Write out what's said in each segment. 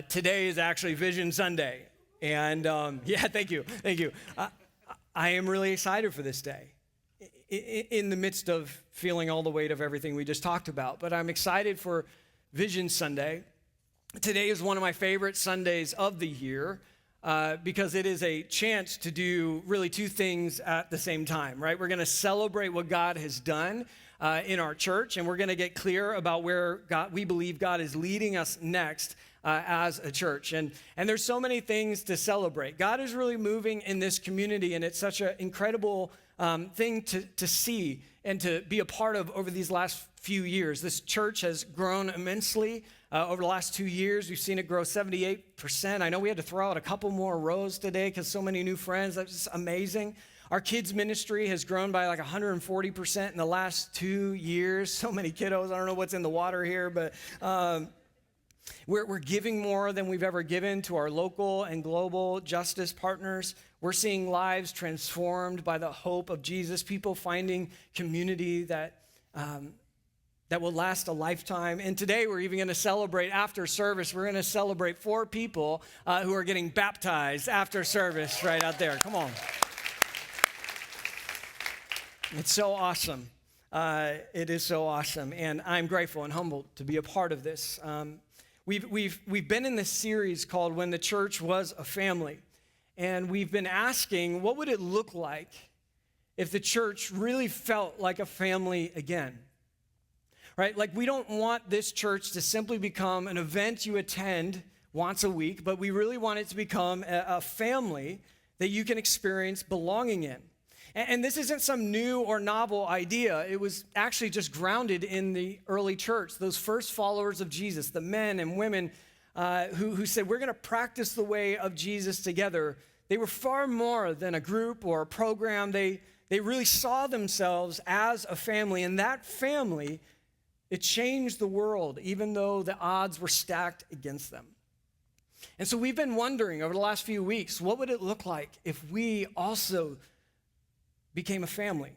Today is actually Vision Sunday. And yeah, thank you. I am really excited for this day in the midst of feeling all the weight of everything we just talked about. But I'm excited for Vision Sunday. Today is one of my favorite Sundays of the year because it is a chance to do really two things at the same time, right? We're going to celebrate what God has done in our church, and we're going to get clear about where we believe God is leading us next as a church. And there's so many things to celebrate. God is really moving in this community, and it's such an incredible thing to see and to be a part of over these last few years. This church has grown immensely over the last 2 years. We've seen it grow 78%. I know we had to throw out a couple more rows today because so many new friends. That's just amazing. Our kids ministry has grown by like 140% in the last 2 years. So many kiddos. I don't know what's in the water here, but we're giving more than we've ever given to our local and global justice partners. We're seeing lives transformed by the hope of Jesus, people finding community that will last a lifetime. And today we're even going to celebrate after service. We're going to celebrate 4 people who are getting baptized after service right out there. Come on. It's so awesome. It is so awesome. And I'm grateful and humbled to be a part of this. We've been in this series called When the Church Was a Family. And we've been asking, what would it look like if the church really felt like a family again? Right? Like, we don't want this church to simply become an event you attend once a week, but we really want it to become a family that you can experience belonging in. And this isn't some new or novel idea. It was actually just grounded in the early church, those first followers of Jesus, the men and women who said, we're going to practice the way of Jesus together. They were far more than a group or a program. They really saw themselves as a family, and that family, it changed the world, even though the odds were stacked against them. And so we've been wondering over the last few weeks, what would it look like if we also became a family?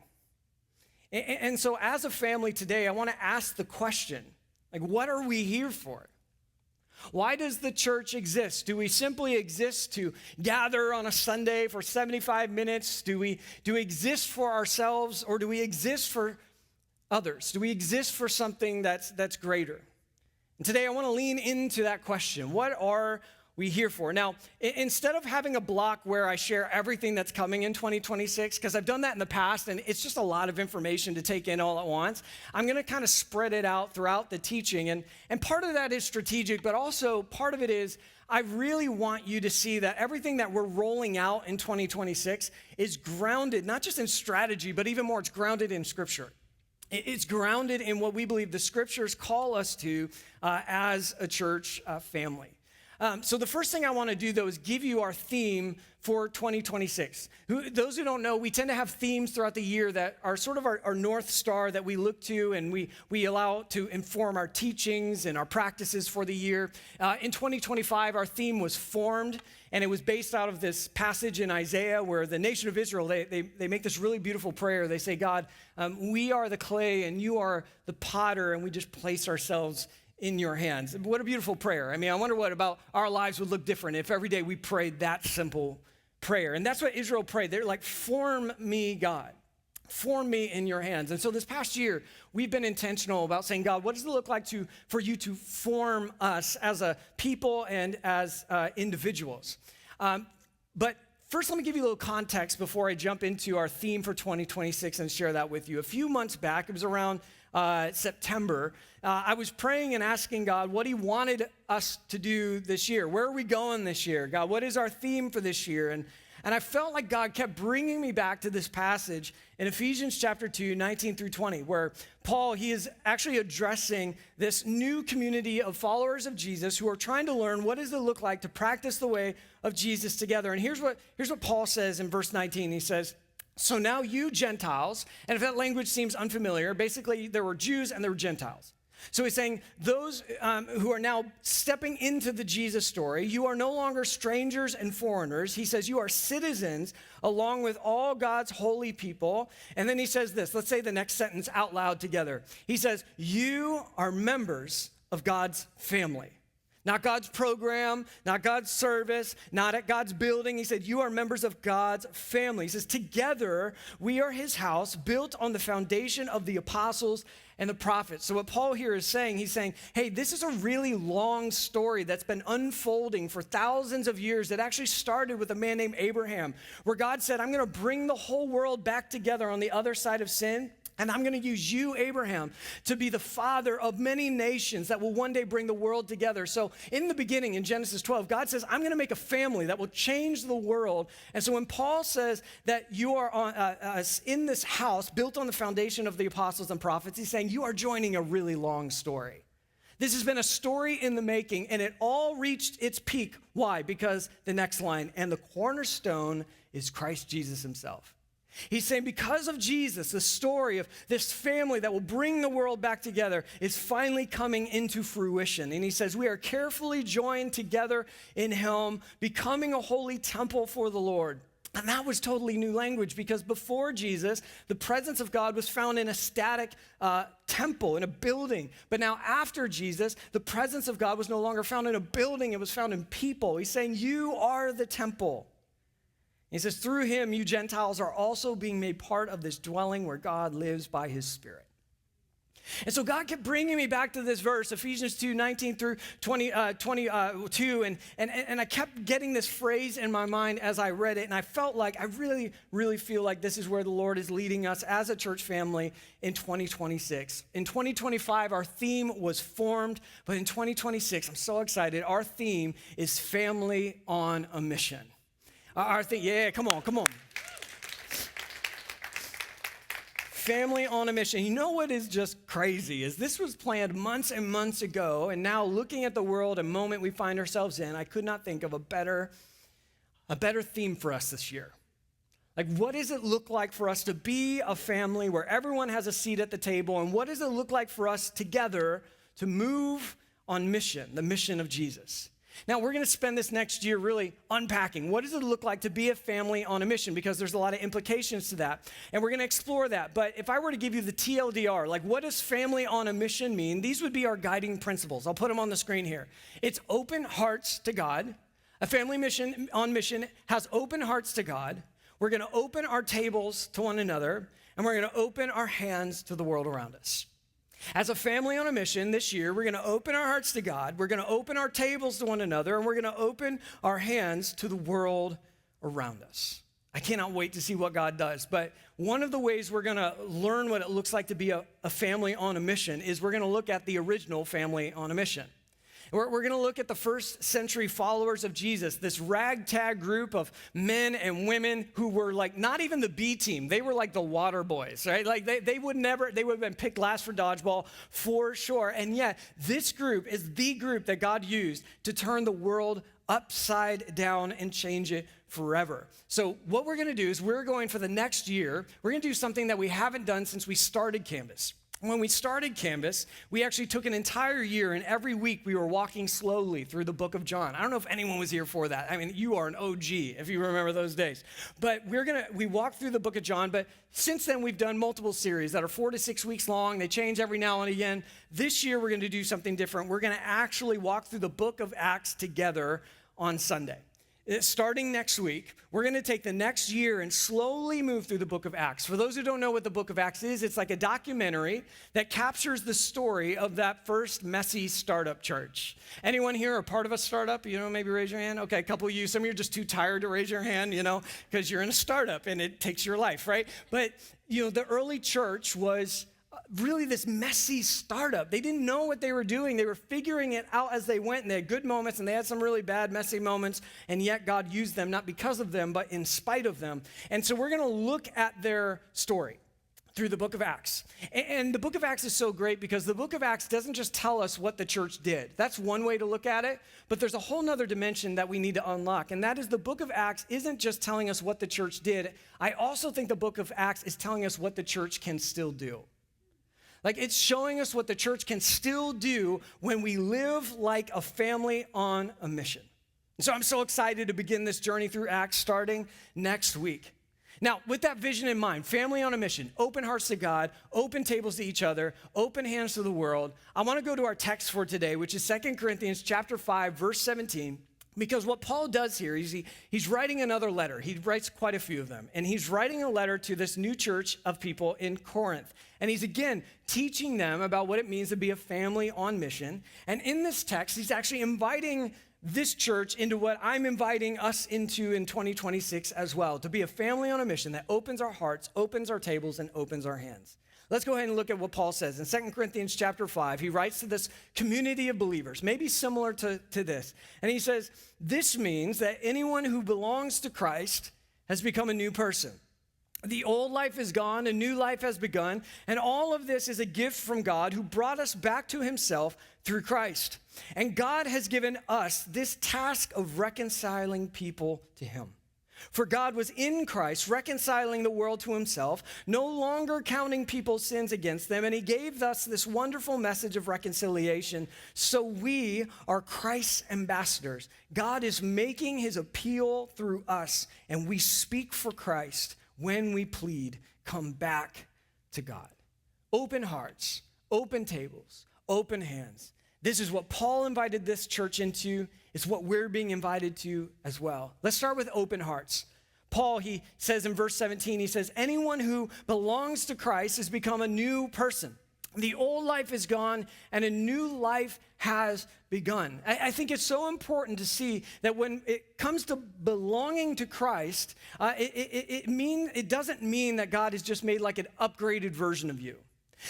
And so as a family today, I want to ask the question, like, what are we here for? Why does the church exist? Do we simply exist to gather on a Sunday for 75 minutes? Do we exist for ourselves, or do we exist for others? Do we exist for something that's greater? And today I want to lean into that question. What are we here for? Now, instead of having a block where I share everything that's coming in 2026, because I've done that in the past, and it's just a lot of information to take in all at once, I'm going to kind of spread it out throughout the teaching. And part of that is strategic, but also part of it is I really want you to see that everything that we're rolling out in 2026 is grounded, not just in strategy, but even more, it's grounded in Scripture. It's grounded in what we believe the Scriptures call us to as a church family. So the first thing I want to do, though, is give you our theme for 2026. Those who don't know, we tend to have themes throughout the year that are sort of our North Star that we look to and we allow to inform our teachings and our practices for the year. In 2025, our theme was formed, and it was based out of this passage in Isaiah where the nation of Israel, they make this really beautiful prayer. They say, God, we are the clay and you are the potter, and we just place ourselves in your hands. What a beautiful prayer. I mean, I wonder what about our lives would look different if every day we prayed that simple prayer. And that's what Israel prayed. They're like, form me, God. Form me in your hands. And so this past year, we've been intentional about saying, God, what does it look like for you to form us as a people and as individuals? But first, let me give you a little context before I jump into our theme for 2026 and share that with you. A few months back, it was around September, I was praying and asking God what he wanted us to do this year. Where are we going this year? God, what is our theme for this year? And I felt like God kept bringing me back to this passage in Ephesians chapter 2, 19 through 20, where Paul, he is actually addressing this new community of followers of Jesus who are trying to learn what does it look like to practice the way of Jesus together. And here's what Paul says in verse 19. He says, so now you Gentiles, and if that language seems unfamiliar, basically there were Jews and there were Gentiles. So he's saying those who are now stepping into the Jesus story, you are no longer strangers and foreigners. He says you are citizens along with all God's holy people. And then he says this, let's say the next sentence out loud together. He says, you are members of God's family. Not God's program, not God's service, not at God's building. He said, you are members of God's family. He says, together we are his house, built on the foundation of the apostles and the prophets. So what Paul here is saying, he's saying, hey, this is a really long story that's been unfolding for thousands of years that actually started with a man named Abraham, where God said, I'm going to bring the whole world back together on the other side of sin. And I'm going to use you, Abraham, to be the father of many nations that will one day bring the world together. So in the beginning, in Genesis 12, God says, I'm going to make a family that will change the world. And so when Paul says that you are in this house built on the foundation of the apostles and prophets, he's saying you are joining a really long story. This has been a story in the making, and it all reached its peak. Why? Because the next line, and the cornerstone is Christ Jesus himself. He's saying because of Jesus, the story of this family that will bring the world back together is finally coming into fruition. And he says we are carefully joined together in him, becoming a holy temple for the Lord. And that was totally new language because before Jesus, the presence of God was found in a static temple, in a building. But now after Jesus, the presence of God was no longer found in a building, it was found in people. He's saying you are the temple. He says, through him, you Gentiles are also being made part of this dwelling where God lives by his Spirit. And so God kept bringing me back to this verse, Ephesians 2, 19 through 22, and I kept getting this phrase in my mind as I read it, and I felt like, I really, really feel like this is where the Lord is leading us as a church family in 2026. In 2025, our theme was formed, but in 2026, I'm so excited, our theme is family on a mission. Our thing, yeah, come on. Family on a mission. You know what is just crazy is this was planned months and months ago, and now looking at the world and moment we find ourselves in, I could not think of a better theme for us this year. Like, what does it look like for us to be a family where everyone has a seat at the table, and what does it look like for us together to move on mission, the mission of Jesus? Now, we're going to spend this next year really unpacking. What does it look like to be a family on a mission? Because there's a lot of implications to that. And we're going to explore that. But if I were to give you the TLDR, like what does family on a mission mean? These would be our guiding principles. I'll put them on the screen here. It's open hearts to God. A family mission on mission has open hearts to God. We're going to open our tables to one another. And we're going to open our hands to the world around us. As a family on a mission this year, we're going to open our hearts to God, we're going to open our tables to one another, and we're going to open our hands to the world around us. I cannot wait to see what God does, but one of the ways we're going to learn what it looks like to be a family on a mission is we're going to look at the original family on a mission. We're going to look at the first century followers of Jesus, this ragtag group of men and women who were like not even the B team. They were like the water boys, right? Like they would have been picked last for dodgeball for sure. And yet this group is the group that God used to turn the world upside down and change it forever. So what we're going to do is we're going for the next year, we're going to do something that we haven't done since we started Canvas. When we started Canvas, we actually took an entire year, and every week we were walking slowly through the book of John. I don't know if anyone was here for that. I mean, you are an OG if you remember those days. But we walked through the book of John, but since then we've done multiple series that are 4 to 6 weeks long. They change every now and again. This year we're going to do something different. We're going to actually walk through the book of Acts together on Sunday. Starting next week, we're going to take the next year and slowly move through the book of Acts. For those who don't know what the book of Acts is, it's like a documentary that captures the story of that first messy startup church. Anyone here are part of a startup? Maybe raise your hand. Okay, a couple of you. Some of you are just too tired to raise your hand, because you're in a startup and it takes your life, right? But, the early church was really this messy startup. They didn't know what they were doing. They were figuring it out as they went, and they had good moments, and they had some really bad, messy moments, and yet God used them, not because of them, but in spite of them. And so we're going to look at their story through the book of Acts. And the book of Acts is so great because the book of Acts doesn't just tell us what the church did. That's one way to look at it, but there's a whole nother dimension that we need to unlock, and that is the book of Acts isn't just telling us what the church did. I also think the book of Acts is telling us what the church can still do. Like, it's showing us what the church can still do when we live like a family on a mission. And so I'm so excited to begin this journey through Acts starting next week. Now, with that vision in mind, family on a mission, open hearts to God, open tables to each other, open hands to the world, I want to go to our text for today, which is 2 Corinthians chapter 5, verse 17, because what Paul does here is he's writing another letter. He writes quite a few of them, and he's writing a letter to this new church of people in Corinth. And he's, again, teaching them about what it means to be a family on mission. And in this text, he's actually inviting this church into what I'm inviting us into in 2026 as well, to be a family on a mission that opens our hearts, opens our tables, and opens our hands. Let's go ahead and look at what Paul says. In 2 Corinthians chapter 5, he writes to this community of believers, maybe similar to this. And he says, this means that anyone who belongs to Christ has become a new person. The old life is gone, a new life has begun, and all of this is a gift from God who brought us back to himself through Christ. And God has given us this task of reconciling people to him. For God was in Christ, reconciling the world to himself, no longer counting people's sins against them, and he gave us this wonderful message of reconciliation. So we are Christ's ambassadors. God is making his appeal through us, and we speak for Christ when we plead, come back to God. Open hearts, open tables, open hands. This is what Paul invited this church into. It's what we're being invited to as well. Let's start with open hearts. Paul, he says in verse 17, he says, anyone who belongs to Christ has become a new person. The old life is gone and a new life has begun. I think it's so important to see that when it comes to belonging to Christ, it doesn't mean that God has just made like an upgraded version of you.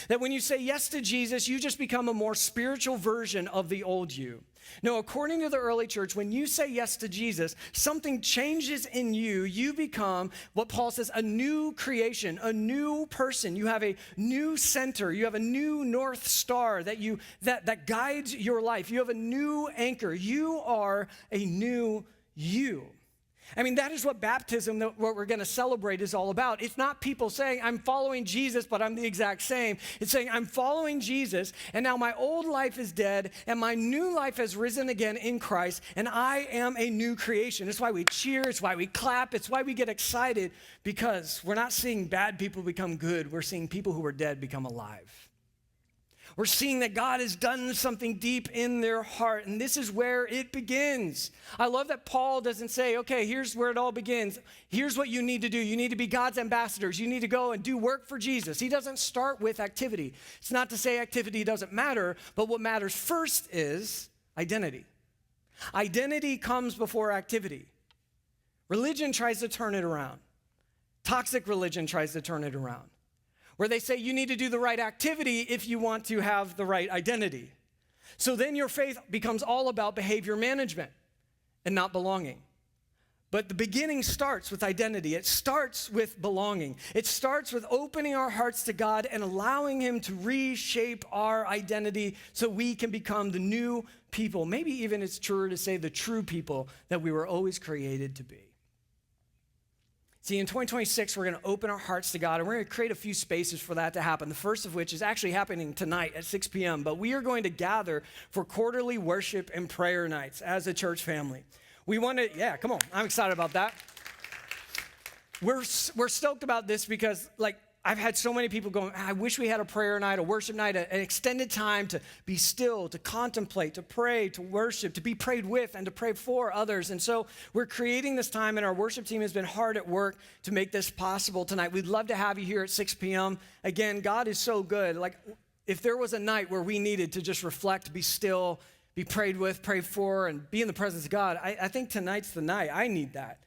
That when you say yes to Jesus, you just become a more spiritual version of the old you. No, according to the early church, when you say yes to Jesus, something changes in you. You become what Paul says, a new creation, a new person. You have a new center. You have a new North Star that guides your life. You have a new anchor. You are a new you. I mean, that is what baptism, what we're going to celebrate, is all about. It's not people saying, I'm following Jesus, but I'm the exact same. It's saying, I'm following Jesus, and now my old life is dead, and my new life has risen again in Christ, and I am a new creation. It's why we cheer. It's why we clap. It's why we get excited, because we're not seeing bad people become good. We're seeing people who are dead become alive. We're seeing that God has done something deep in their heart, and this is where it begins. I love that Paul doesn't say, okay, here's where it all begins. Here's what you need to do. You need to be God's ambassadors. You need to go and do work for Jesus. He doesn't start with activity. It's not to say activity doesn't matter, but what matters first is identity. Identity comes before activity. Religion tries to turn it around. Toxic religion tries to turn it around, where they say you need to do the right activity if you want to have the right identity. So then your faith becomes all about behavior management and not belonging. But the beginning starts with identity. It starts with belonging. It starts with opening our hearts to God and allowing him to reshape our identity so we can become the new people. Maybe even it's truer to say the true people that we were always created to be. See, in 2026, we're going to open our hearts to God, and we're going to create a few spaces for that to happen. The first of which is actually happening tonight at 6 p.m., but we are going to gather for quarterly worship and prayer nights as a church family. We want to, come on, I'm excited about that. We're stoked about this because, I've had so many people going, I wish we had a prayer night, a worship night, an extended time to be still, to contemplate, to pray, to worship, to be prayed with, and to pray for others. And so we're creating this time, and our worship team has been hard at work to make this possible tonight. We'd love to have you here at 6 p.m. Again, God is so good. If there was a night where we needed to just reflect, be still, be prayed with, pray for, and be in the presence of God, I think tonight's the night. I need that.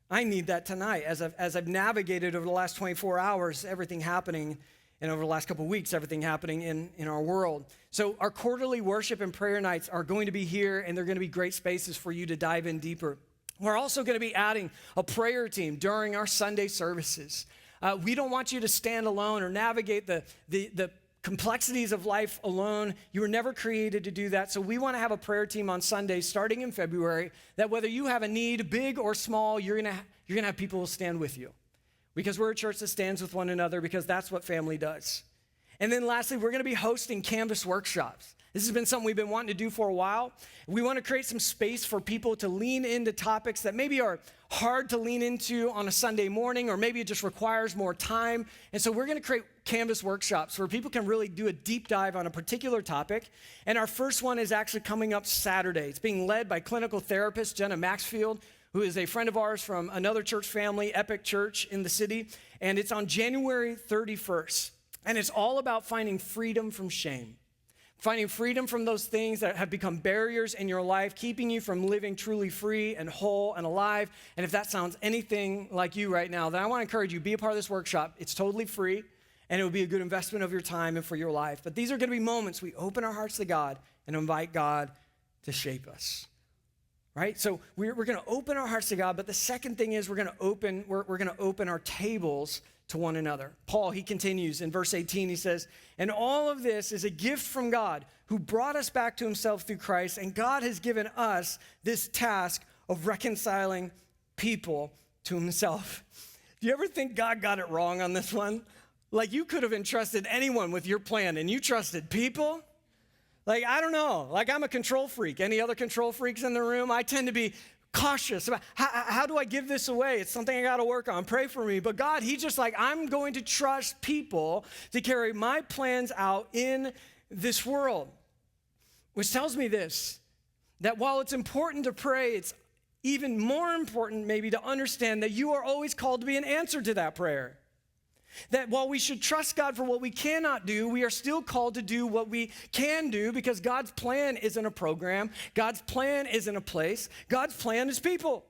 I need that tonight as I've navigated over the last 24 hours, everything happening, and over the last couple of weeks, everything happening in our world. So our quarterly worship and prayer nights are going to be here, and they're going to be great spaces for you to dive in deeper. We're also going to be adding a prayer team during our Sunday services. We don't want you to stand alone or navigate the complexities of life alone. You were never created to do that. So we want to have a prayer team on Sundays starting in February that whether you have a need, big or small, you're going to have people who stand with you. Because we're a church that stands with one another, because that's what family does. And then lastly, we're going to be hosting Canvas workshops. This has been something we've been wanting to do for a while. We want to create some space for people to lean into topics that maybe are hard to lean into on a Sunday morning, or maybe it just requires more time. And so we're going to create Canvas workshops where people can really do a deep dive on a particular topic. And our first one is actually coming up Saturday. It's being led by clinical therapist Jenna Maxfield, who is a friend of ours from another church family, Epic Church in the city. And it's on January 31st. And it's all about finding freedom from shame. Finding freedom from those things that have become barriers in your life, keeping you from living truly free and whole and alive. And if that sounds anything like you right now, then I want to encourage you, be a part of this workshop. It's totally free, and it will be a good investment of your time and for your life. But these are going to be moments we open our hearts to God and invite God to shape us. Right? So we're going to open our hearts to God, but the second thing is we're going to open our tables to one another. Paul, he continues in verse 18, he says, and all of this is a gift from God who brought us back to himself through Christ, and God has given us this task of reconciling people to himself. Do you ever think God got it wrong on this one? Like you could have entrusted anyone with your plan and you trusted people? Like, I don't know. Like I'm a control freak. Any other control freaks in the room? I tend to be cautious about how do I give this away? It's something I got to work on. Pray for me. But God, he's just like, I'm going to trust people to carry my plans out in this world. Which tells me this, that while it's important to pray, it's even more important maybe to understand that you are always called to be an answer to that prayer. That while we should trust God for what we cannot do, we are still called to do what we can do because God's plan isn't a program. God's plan isn't a place. God's plan is people.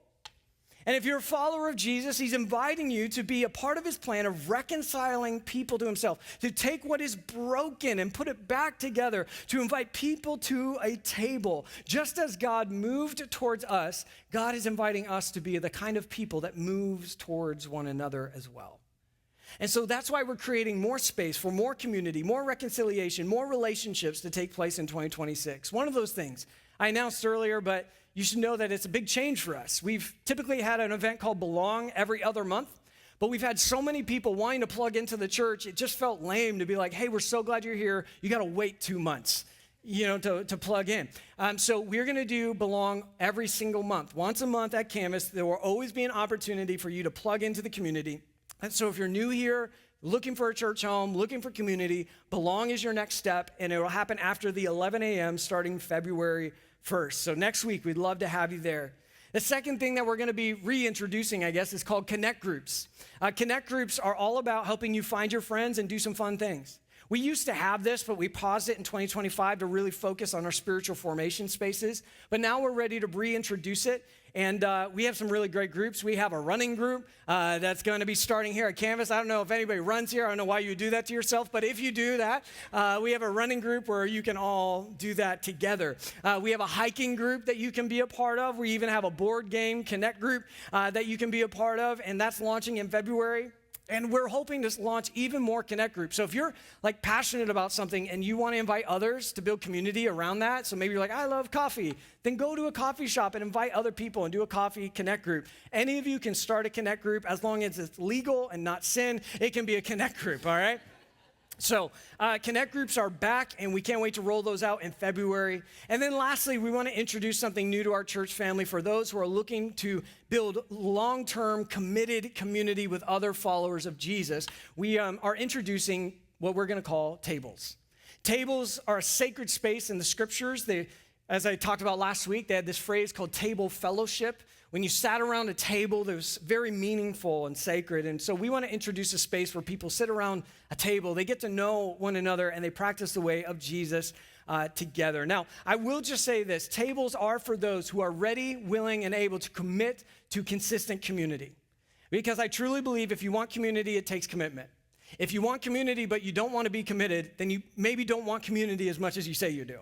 And if you're a follower of Jesus, he's inviting you to be a part of his plan of reconciling people to himself, to take what is broken and put it back together, to invite people to a table. Just as God moved towards us, God is inviting us to be the kind of people that moves towards one another as well. And so that's why we're creating more space for more community, more reconciliation, more relationships to take place in 2026. One of those things I announced earlier, but you should know that it's a big change for us. We've typically had an event called Belong every other month, but we've had so many people wanting to plug into the church, it just felt lame to be like, hey, we're so glad you're here. You got to wait 2 months. To plug in. So we're going to do Belong every single month. Once a month at Canvas, there will always be an opportunity for you to plug into the community. And so if you're new here, looking for a church home, looking for community, Belong is your next step, and it will happen after the 11 a.m. starting February 1st. So next week, we'd love to have you there. The second thing that we're going to be reintroducing, I guess, is called Connect Groups. Connect Groups are all about helping you find your friends and do some fun things. We used to have this, but we paused it in 2025 to really focus on our spiritual formation spaces. But now we're ready to reintroduce it. And we have some really great groups. We have a running group that's going to be starting here at Canvas. I don't know if anybody runs here. I don't know why you would do that to yourself. But if you do that, we have a running group where you can all do that together. We have a hiking group that you can be a part of. We even have a board game Connect group that you can be a part of. And that's launching in February. And we're hoping to launch even more Connect groups. So if you're like passionate about something and you want to invite others to build community around that, so maybe you're like, I love coffee, then go to a coffee shop and invite other people and do a coffee Connect group. Any of you can start a Connect group as long as it's legal and not sin. It can be a Connect group, all right? So Connect groups are back, and we can't wait to roll those out in February. And then lastly, we want to introduce something new to our church family for those who are looking to build long-term committed community with other followers of Jesus. We are introducing what we're going to call tables. Tables are a sacred space in the scriptures. As I talked about last week, they had this phrase called table fellowship. When you sat around a table, that was very meaningful and sacred. And so we want to introduce a space where people sit around a table, they get to know one another, and they practice the way of Jesus together. Now, I will just say this. Tables are for those who are ready, willing, and able to commit to consistent community. Because I truly believe if you want community, it takes commitment. If you want community, but you don't want to be committed, then you maybe don't want community as much as you say you do.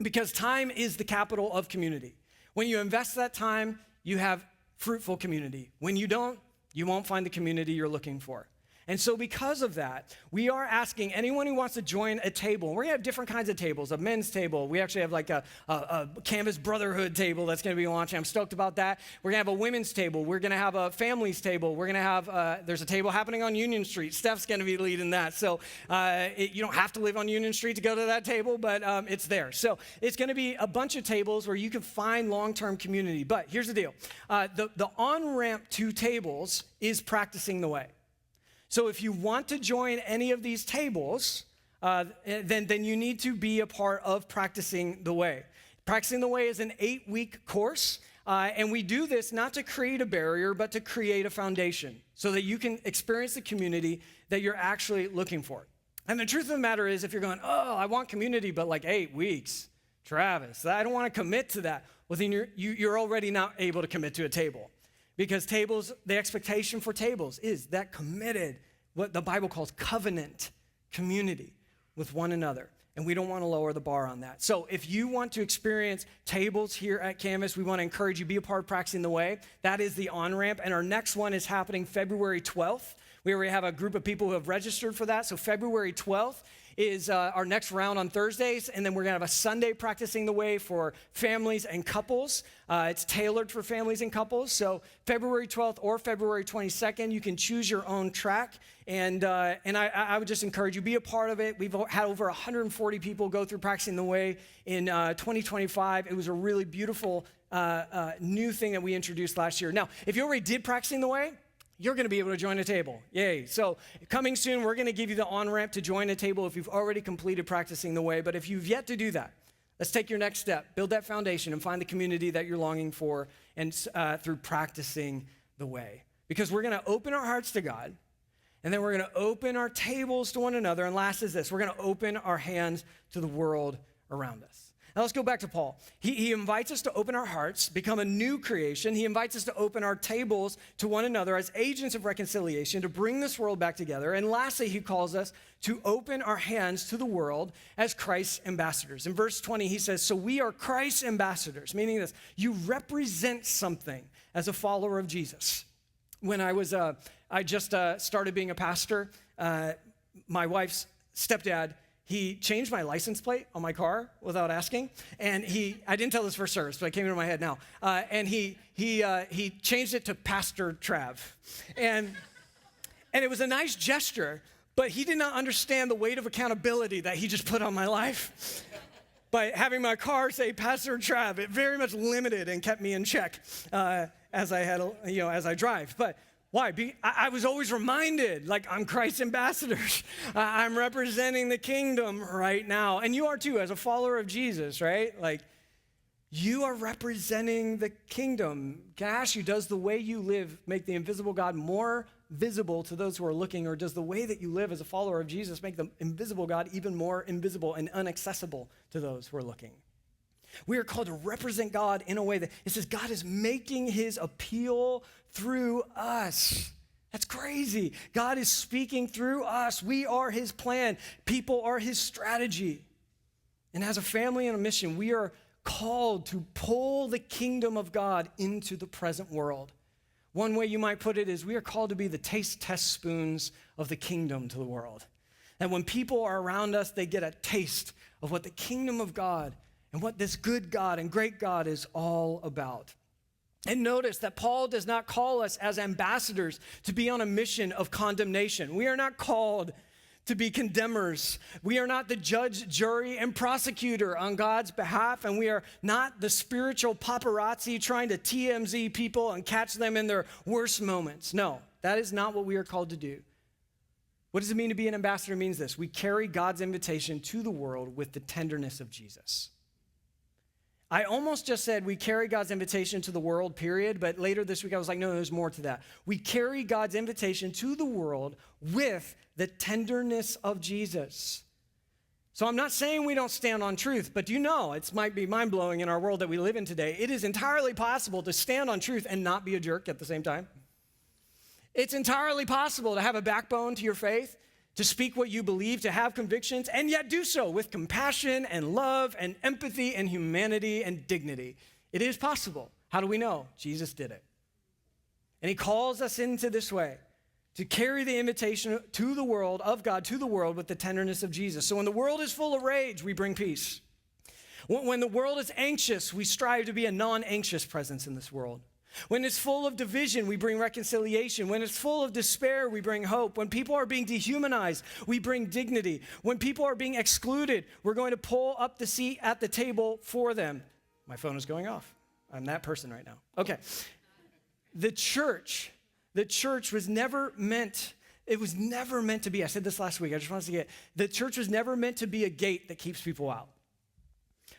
Because time is the capital of community. When you invest that time, you have fruitful community. When you don't, you won't find the community you're looking for. And so because of that, we are asking anyone who wants to join a table. We're going to have different kinds of tables, a men's table. We actually have like a Canvas Brotherhood table that's going to be launching. I'm stoked about that. We're going to have a women's table. We're going to have a families table. We're going to have, there's a table happening on Union Street. Steph's going to be leading that. So you don't have to live on Union Street to go to that table, but it's there. So it's going to be a bunch of tables where you can find long-term community. But here's the deal. The on-ramp to tables is practicing the way. So if you want to join any of these tables, then you need to be a part of Practicing the Way. Practicing the Way is an 8-week course, and we do this not to create a barrier, but to create a foundation so that you can experience the community that you're actually looking for. And the truth of the matter is, if you're going, oh, I want community, but like 8 weeks, Travis, I don't want to commit to that. Well, then you're already not able to commit to a table. Because tables, the expectation for tables is that committed, what the Bible calls covenant community with one another. And we don't want to lower the bar on that. So if you want to experience tables here at Canvas, we want to encourage you to be a part of Practicing the Way. That is the on-ramp. And our next one is happening February 12th. We already have a group of people who have registered for that. So February 12th is our next round on Thursdays, and then we're going to have a Sunday Practicing the Way for families and couples. It's tailored for families and couples. So February 12th or February 22nd, you can choose your own track, and I would just encourage you, be a part of it. We've had over 140 people go through Practicing the Way in 2025. It was a really beautiful new thing that we introduced last year. Now, if you already did Practicing the Way, you're going to be able to join a table. Yay. So coming soon, we're going to give you the on-ramp to join a table if you've already completed Practicing the Way. But if you've yet to do that, let's take your next step. Build that foundation and find the community that you're longing for and through Practicing the Way. Because we're going to open our hearts to God, and then we're going to open our tables to one another. And last is this, we're going to open our hands to the world around us. Now let's go back to Paul. He invites us to open our hearts, become a new creation. He invites us to open our tables to one another as agents of reconciliation to bring this world back together. And lastly, he calls us to open our hands to the world as Christ's ambassadors. In verse 20, he says, so we are Christ's ambassadors, meaning this, you represent something as a follower of Jesus. When I just started being a pastor, my wife's stepdad, he changed my license plate on my car without asking, and I didn't tell this first service, but it came into my head now. And he changed it to Pastor Trav, and it was a nice gesture, but he did not understand the weight of accountability that he just put on my life. By having my car say Pastor Trav, it very much limited and kept me in check as I drive. But why? I was always reminded, like, I'm Christ's ambassadors. I'm representing the kingdom right now. And you are too, as a follower of Jesus, right? Like, you are representing the kingdom. Can I ask you, does the way you live make the invisible God more visible to those who are looking? Or does the way that you live as a follower of Jesus make the invisible God even more invisible and inaccessible to those who are looking? We are called to represent God in a way that it says God is making his appeal through us. That's crazy. God is speaking through us. We are his plan. People are his strategy. And as a family and a mission, we are called to pull the kingdom of God into the present world. One way you might put it is we are called to be the taste test spoons of the kingdom to the world. And when people are around us, they get a taste of what the kingdom of God and what this good God and great God is all about. And notice that Paul does not call us as ambassadors to be on a mission of condemnation. We are not called to be condemners. We are not the judge, jury, and prosecutor on God's behalf, and we are not the spiritual paparazzi trying to TMZ people and catch them in their worst moments. No, that is not what we are called to do. What does it mean to be an ambassador? It means this: we carry God's invitation to the world with the tenderness of Jesus. I almost just said we carry God's invitation to the world, period, but later this week I was like, no, there's more to that. We carry God's invitation to the world with the tenderness of Jesus. So I'm not saying we don't stand on truth, but you know, it might be mind-blowing in our world that we live in today. It is entirely possible to stand on truth and not be a jerk at the same time. It's entirely possible to have a backbone to your faith, to speak what you believe, to have convictions, and yet do so with compassion and love and empathy and humanity and dignity. It is possible. How do we know? Jesus did it. And he calls us into this way to carry the invitation to the world, of God to the world with the tenderness of Jesus. So when the world is full of rage, we bring peace. When the world is anxious, we strive to be a non-anxious presence in this world. When it's full of division, we bring reconciliation. When it's full of despair, we bring hope. When people are being dehumanized, we bring dignity. When people are being excluded, we're going to pull up the seat at the table for them. My phone is going off. I'm that person right now. Okay. The church was never meant, it was never meant to be, I said this last week, I just want to say it. The church was never meant to be a gate that keeps people out.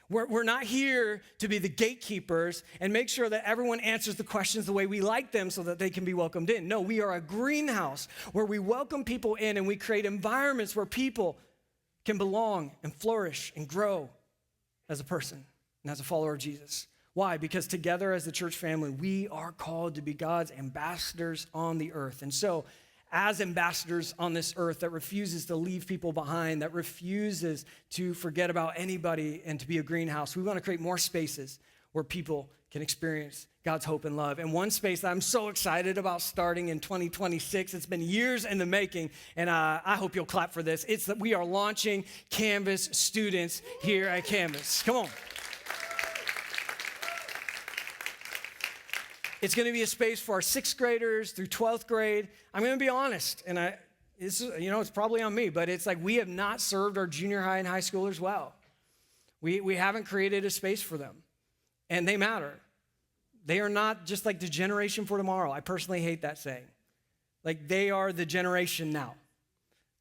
We're not here to be the gatekeepers and make sure that everyone answers the questions the way we like them so that they can be welcomed in. No, we are a greenhouse where we welcome people in and we create environments where people can belong and flourish and grow as a person and as a follower of Jesus. Why? Because together as the church family, we are called to be God's ambassadors on the earth. And so, as ambassadors on this earth that refuses to leave people behind, that refuses to forget about anybody and to be a greenhouse, we want to create more spaces where people can experience God's hope and love. And one space that I'm so excited about starting in 2026, it's been years in the making, and I hope you'll clap for this. It's that we are launching Canvas students here at Canvas. Come on. It's going to be a space for our 6th graders through 12th grade. I'm going to be honest, and it's probably on me, but it's like we have not served our junior high and high schoolers well. We haven't created a space for them, and they matter. They are not just like the generation for tomorrow. I personally hate that saying. Like they are the generation now.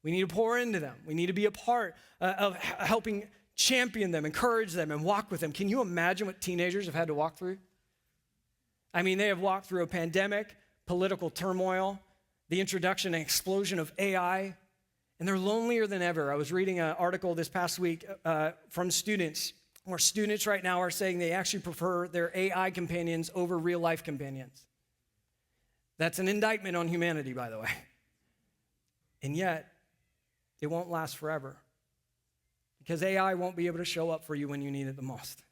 We need to pour into them. We need to be a part of helping champion them, encourage them, and walk with them. Can you imagine what teenagers have had to walk through? I mean, they have walked through a pandemic, political turmoil, the introduction and explosion of AI, and they're lonelier than ever. I was reading an article this past week from students, where students right now are saying they actually prefer their AI companions over real-life companions. That's an indictment on humanity, by the way. And yet, it won't last forever, because AI won't be able to show up for you when you need it the most.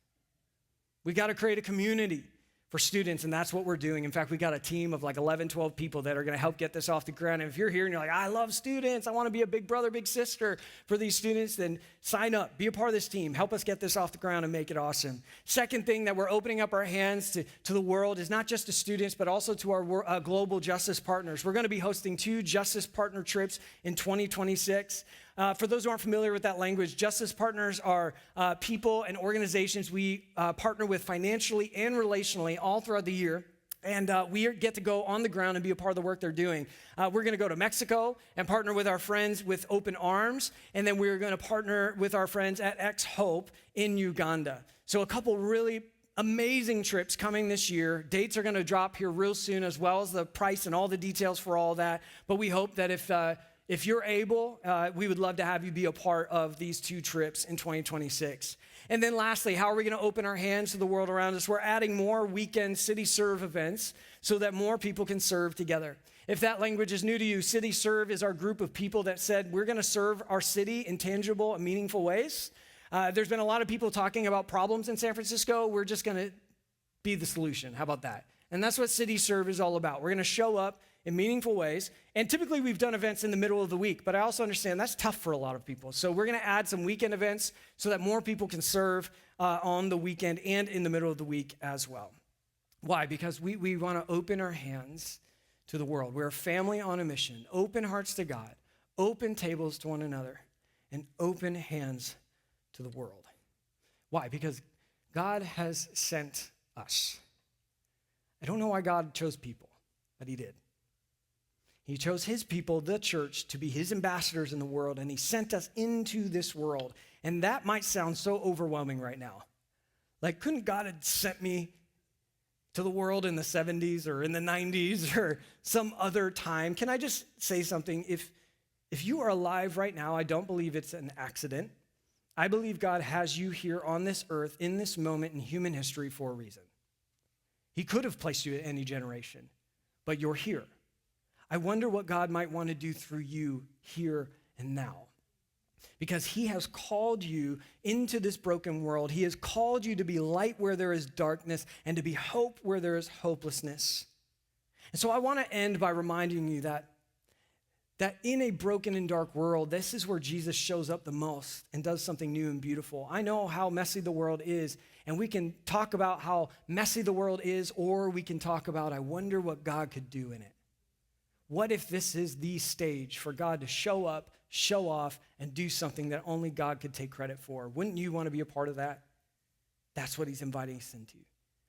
We got to create a community for students, and that's what we're doing. In fact, we got a team of like 11, 12 people that are going to help get this off the ground. And if you're here and you're like, I love students, I want to be a big brother, big sister for these students, then sign up, be a part of this team, help us get this off the ground and make it awesome. Second thing that we're opening up our hands to the world is not just to students, but also to our global justice partners. We're going to be hosting 2 justice partner trips in 2026. For those who aren't familiar with that language, justice partners are people and organizations we partner with financially and relationally all throughout the year. And we get to go on the ground and be a part of the work they're doing. We're going to go to Mexico and partner with our friends with Open Arms. And then we're going to partner with our friends at X Hope in Uganda. So a couple really amazing trips coming this year. Dates are going to drop here real soon, as well as the price and all the details for all that. But we hope that if you're able, we would love to have you be a part of these 2 trips in 2026. And then lastly, how are we going to open our hands to the world around us? We're adding more weekend City Serve events so that more people can serve together. If that language is new to you, City Serve is our group of people that said we're going to serve our city in tangible and meaningful ways. There's been a lot of people talking about problems in San Francisco. We're just going to be the solution. How about that? And that's what City Serve is all about. We're going to show up in meaningful ways. And typically we've done events in the middle of the week, but I also understand that's tough for a lot of people. So we're going to add some weekend events so that more people can serve on the weekend and in the middle of the week as well. Why? Because we want to open our hands to the world. We're a family on a mission. Open hearts to God, open tables to one another, and open hands to the world. Why? Because God has sent us. I don't know why God chose people, but he did. He chose his people, the church, to be his ambassadors in the world, and he sent us into this world. And that might sound so overwhelming right now. Like, couldn't God have sent me to the world in the 70s or in the 90s or some other time? Can I just say something? If you are alive right now, I don't believe it's an accident. I believe God has you here on this earth in this moment in human history for a reason. He could have placed you at any generation, but you're here. I wonder what God might want to do through you here and now. Because he has called you into this broken world. He has called you to be light where there is darkness and to be hope where there is hopelessness. And so I want to end by reminding you that that in a broken and dark world, this is where Jesus shows up the most and does something new and beautiful. I know how messy the world is, and we can talk about how messy the world is, or we can talk about, I wonder what God could do in it. What if this is the stage for God to show up, show off, and do something that only God could take credit for? Wouldn't you want to be a part of that? That's what he's inviting us into.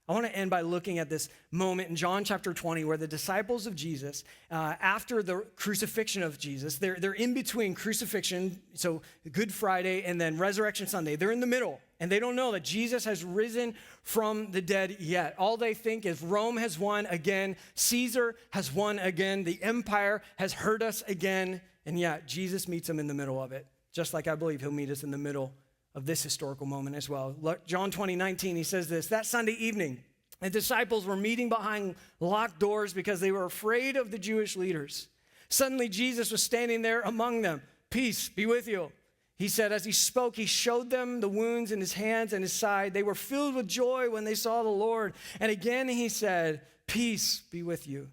I want to end by looking at this moment in John chapter 20 where the disciples of Jesus, after the crucifixion of Jesus, they're in between crucifixion, so Good Friday, and then Resurrection Sunday. They're in the middle, and they don't know that Jesus has risen from the dead yet. All they think is Rome has won again, Caesar has won again, the empire has hurt us again, and yet Jesus meets them in the middle of it, just like I believe he'll meet us in the middle of this historical moment as well. Look, John 20:19, he says this, that Sunday evening, the disciples were meeting behind locked doors because they were afraid of the Jewish leaders. Suddenly, Jesus was standing there among them. Peace be with you. He said, as he spoke, he showed them the wounds in his hands and his side. They were filled with joy when they saw the Lord. And again, he said, peace be with you.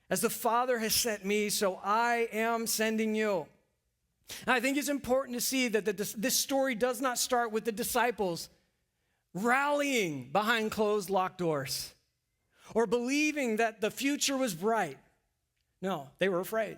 As the Father has sent me, so I am sending you. And I think it's important to see that this story does not start with the disciples rallying behind closed, locked doors or believing that the future was bright. No, they were afraid.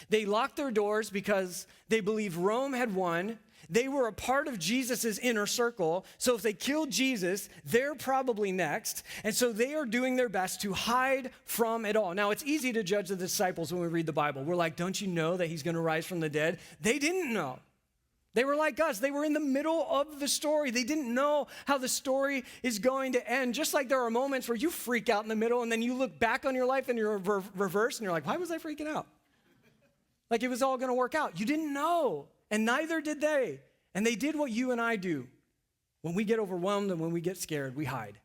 They locked their doors because they believed Rome had won. They were a part of Jesus' inner circle. So if they killed Jesus, they're probably next. And so they are doing their best to hide from it all. Now, it's easy to judge the disciples when we read the Bible. We're like, don't you know that he's going to rise from the dead? They didn't know. They were like us. They were in the middle of the story. They didn't know how the story is going to end. Just like there are moments where you freak out in the middle and then you look back on your life and you're reverse and you're like, why was I freaking out? Like it was all going to work out. You didn't know. And neither did they. And they did what you and I do. When we get overwhelmed and when we get scared, we hide.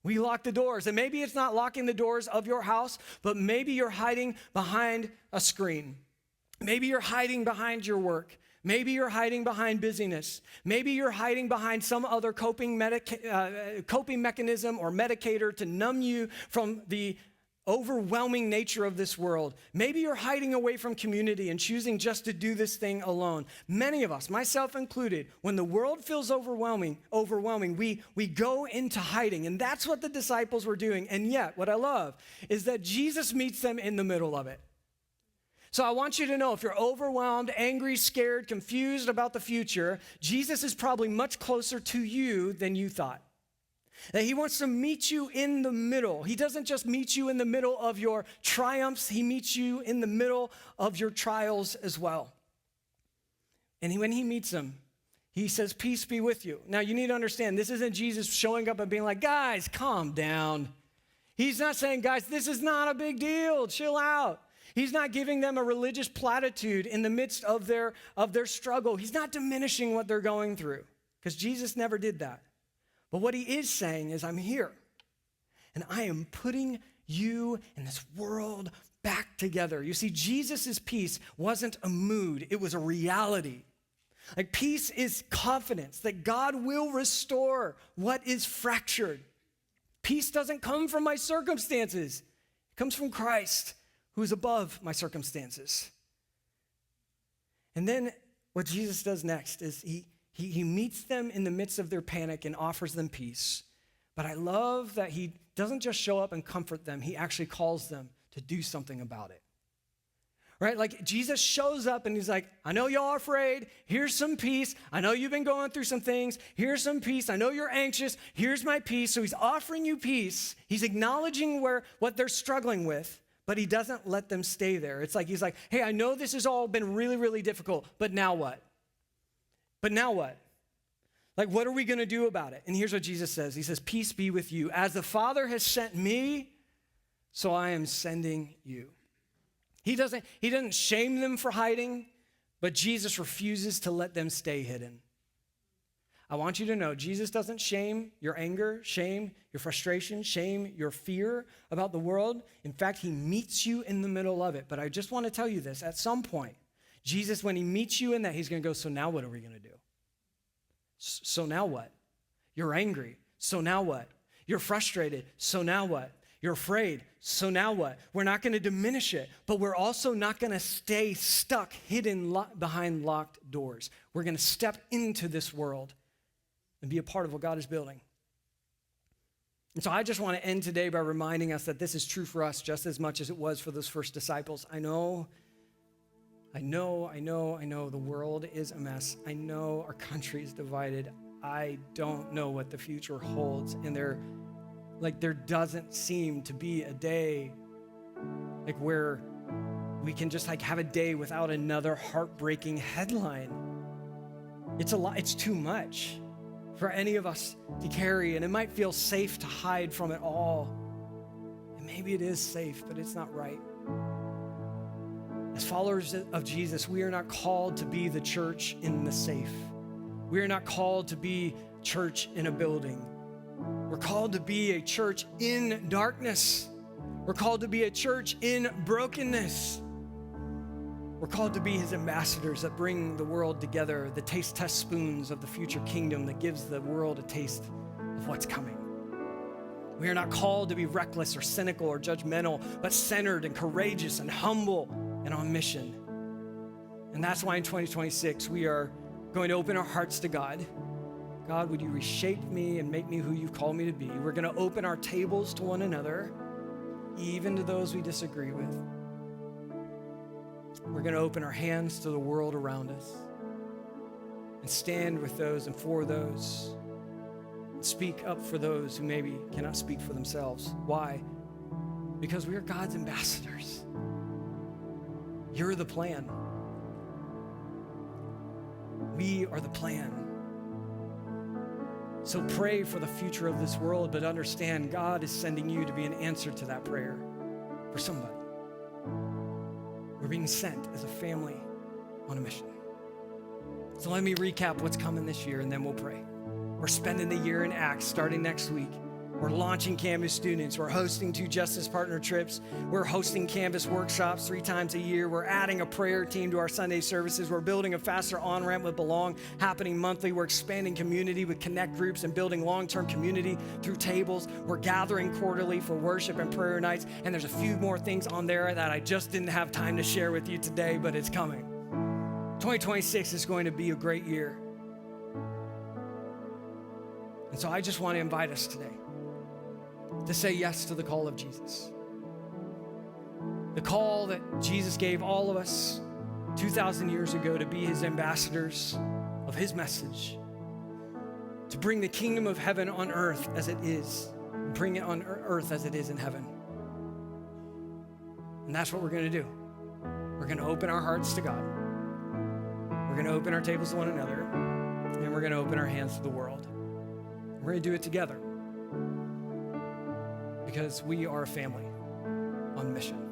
We lock the doors. And maybe it's not locking the doors of your house, but maybe you're hiding behind a screen. Maybe you're hiding behind your work. Maybe you're hiding behind busyness. Maybe you're hiding behind some other coping mechanism or medicator to numb you from the overwhelming nature of this world. Maybe you're hiding away from community and choosing just to do this thing alone. Many of us, myself included, when the world feels overwhelming, we go into hiding. And that's what the disciples were doing. And yet, what I love is that Jesus meets them in the middle of it. So I want you to know, if you're overwhelmed, angry, scared, confused about the future, Jesus is probably much closer to you than you thought. That he wants to meet you in the middle. He doesn't just meet you in the middle of your triumphs. He meets you in the middle of your trials as well. And when he meets them, he says, peace be with you. Now, you need to understand, this isn't Jesus showing up and being like, guys, calm down. He's not saying, guys, this is not a big deal. Chill out. He's not giving them a religious platitude in the midst of their struggle. He's not diminishing what they're going through, because Jesus never did that. But what he is saying is, I'm here, and I am putting you and this world back together. You see, Jesus' peace wasn't a mood, it was a reality. Like, peace is confidence that God will restore what is fractured. Peace doesn't come from my circumstances. It comes from Christ, who is above my circumstances. And then what Jesus does next is he meets them in the midst of their panic and offers them peace. But I love that he doesn't just show up and comfort them. He actually calls them to do something about it. Right? Like, Jesus shows up and he's like, I know y'all are afraid. Here's some peace. I know you've been going through some things. Here's some peace. I know you're anxious. Here's my peace. So he's offering you peace. He's acknowledging what they're struggling with, but he doesn't let them stay there. It's like, he's like, hey, I know this has all been really, really difficult, but now what? But now what? Like, what are we going to do about it? And here's what Jesus says. He says, peace be with you. As the Father has sent me, so I am sending you. He doesn't shame them for hiding, but Jesus refuses to let them stay hidden. I want you to know, Jesus doesn't shame your anger, shame your frustration, shame your fear about the world. In fact, he meets you in the middle of it. But I just want to tell you this, at some point, Jesus, when he meets you in that, he's going to go, so now what are we going to do? So now what? You're angry. So now what? You're frustrated. So now what? You're afraid. So now what? We're not going to diminish it, but we're also not going to stay stuck, hidden behind locked doors. We're going to step into this world and be a part of what God is building. And so I just want to end today by reminding us that this is true for us just as much as it was for those first disciples. I know the world is a mess. I know our country is divided. I don't know what the future holds. And there doesn't seem to be a day where we can just have a day without another heartbreaking headline. It's a lot. It's too much for any of us to carry, and it might feel safe to hide from it all. And maybe it is safe, but it's not right. As followers of Jesus, we are not called to be the church in the safe. We are not called to be church in a building. We're called to be a church in darkness. We're called to be a church in brokenness. We're called to be his ambassadors that bring the world together, the taste test spoons of the future kingdom that gives the world a taste of what's coming. We are not called to be reckless or cynical or judgmental, but centered and courageous and humble and on mission. And that's why in 2026, we are going to open our hearts to God. God, would you reshape me and make me who you've called me to be? We're going to open our tables to one another, even to those we disagree with. We're going to open our hands to the world around us and stand with those and for those. And speak up for those who maybe cannot speak for themselves. Why? Because we are God's ambassadors. You're the plan. We are the plan. So pray for the future of this world, but understand God is sending you to be an answer to that prayer for somebody. We're being sent as a family on a mission. So let me recap what's coming this year, and then we'll pray. We're spending the year in Acts starting next week. We're launching Canvas students. We're hosting 2 Justice Partner trips. We're hosting Canvas workshops 3 times a year. We're adding a prayer team to our Sunday services. We're building a faster on-ramp with Belong happening monthly. We're expanding community with connect groups and building long-term community through tables. We're gathering quarterly for worship and prayer nights. And there's a few more things on there that I just didn't have time to share with you today, but it's coming. 2026 is going to be a great year. And so I just want to invite us today to say yes to the call of Jesus. The call that Jesus gave all of us 2,000 years ago to be his ambassadors of his message, to bring the kingdom of heaven on earth as it is, bring it on earth as it is in heaven. And that's what we're going to do. We're going to open our hearts to God. We're going to open our tables to one another, and we're going to open our hands to the world. We're going to do it together, because we are a family on mission.